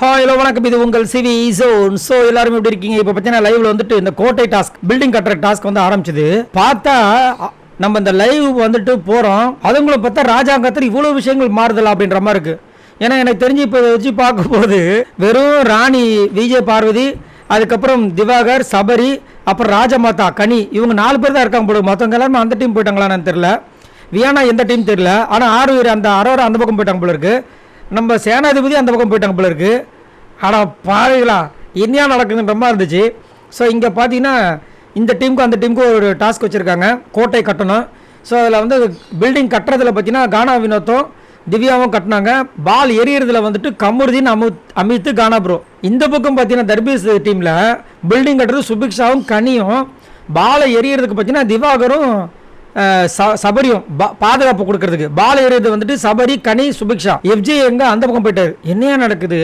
Hello வணக்கம், இது உங்கள் சிவி ஜோன். ஸோ எல்லாரும் எப்படி இருக்கீங்க? இப்போ பார்த்தீங்கன்னா லைவ்ல வந்துட்டு இந்த கோட்டை டாஸ்க், பில்டிங் கட்டுற டாஸ்க் வந்து ஆரம்பிச்சது. பார்த்தா நம்ம இந்த லைவ் வந்துட்டு போகிறோம், அதுங்களும் பார்த்தா ராஜாங்கத்தில் இவ்வளோ விஷயங்கள் மாறுதல் அப்படின்ற மாதிரி இருக்கு. ஏன்னா எனக்கு தெரிஞ்சு இப்போ வச்சு பார்க்கும்போது வெறும் ராணி விஜய் பார்வதி, அதுக்கப்புறம் திவாகர், சபரி, அப்புறம் ராஜமாதா கனி, இவங்க 4 பேர் தான் இருக்காங்க போல. மற்றவங்க எல்லாருமே அந்த டீம் போயிட்டாங்களான்னு தெரியல. வியானா எந்த டீம் தெரியல. ஆனால் ஆறு அந்த அரோரா அந்த பக்கம் போயிட்டாங்க போல இருக்கு. நம்ம சேனாதிபதி அந்த பக்கம் போயிட்டாங்க போல இருக்கு. ஆனால் பாருங்களா என்னையா நடக்குதுன்ற மாதிரி இருந்துச்சு. ஸோ இங்கே பார்த்தீங்கன்னா இந்த டீமுக்கும் அந்த டீமுக்கும் ஒரு டாஸ்க் வச்சுருக்காங்க, கோட்டை கட்டணும். ஸோ அதில் வந்து பில்டிங் கட்டுறதுல பார்த்தீங்கன்னா கானா வினோத்தும் திவ்யாவும் கட்டினாங்க. பால் எரியறதுல வந்துட்டு கமருதீன் அமித் கானா ப்ரோ. இந்த பக்கம் பார்த்தீங்கன்னா தர்பீஸ் டீமில் பில்டிங் கட்டுறது சுபிக்ஷாவும் கனியும், பாலை எரியறதுக்கு பார்த்தீங்கன்னா திவாகரும் சபரியும் பாதுகாப்பு கொடுக்கறதுக்கு. பால் எறியது வந்துட்டு சபரி, கனி, சுபிக்ஷா. எஃப்ஜே எங்க அந்த பக்கம் போயிட்டாரு. என்னையா நடக்குது?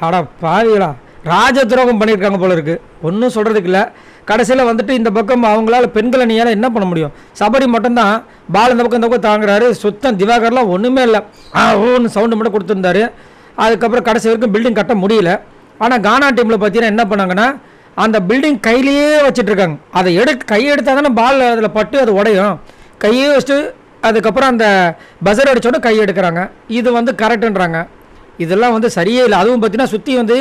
ஆடா பாவிகளா, ராஜ துரோகம் பண்ணியிருக்காங்க போல இருக்கு. ஒன்றும் சொல்றதுக்கு இல்லை. கடைசியில் வந்துட்டு இந்த பக்கம் அவங்களால பெண்களை நீயால என்ன பண்ண முடியும்? சபரி மட்டும்தான் பால் இந்த பக்கம் தாங்குறாரு. சுத்தம் திவாகர்லாம் ஒன்றுமே இல்லை, ஓன்னு சவுண்டு மட்டும் கொடுத்துருந்தாரு. அதுக்கப்புறம் கடைசி வரைக்கும் பில்டிங் கட்ட முடியல. ஆனால் கானா டீமில் பார்த்தீங்கன்னா என்ன பண்ணாங்கன்னா அந்த பில்டிங் கையிலேயே வச்சுட்டு இருக்காங்க. அதை கையை எடுத்தால் தானே பால் அதில் பட்டு அது உடையும். கையே வச்சுட்டு அதுக்கப்புறம் அந்த பசர் அடித்தோட கை எடுக்கிறாங்க. இது வந்து கரெக்டுன்றாங்க. இதெல்லாம் வந்து சரியே இல்லை. அதுவும் பார்த்தீங்கன்னா சுற்றி வந்து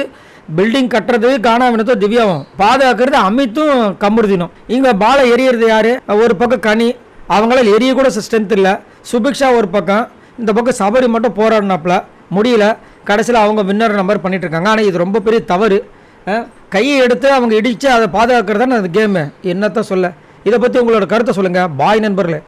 பில்டிங் கட்டுறது கானா வினோத்தும் திவ்யாவும், பாதுகாக்கிறது அமித்தும் கமருதீனும். இங்கே பாலை எரியறது யார்? ஒரு பக்கம் கனி, அவங்களால எரிய கூட ஸ்ட்ரென்த் இல்லை. சுபிக்ஷா ஒரு பக்கம், இந்த பக்கம் சபரி மட்டும் போராடினாப்புல முடியல. கடைசியில் அவங்க வின்னர் நம்பர் பண்ணிட்டு இருக்காங்க. ஆனால் இது ரொம்ப பெரிய தவறு. கையை எடுத்து அவங்க இடித்து அதை பாதுகாக்கிறது தான் அந்த கேமு. என்னத்தான் சொல்ல. இதை பற்றி உங்களோட கருத்தை சொல்லுங்கள். பாய் நண்பர்களே.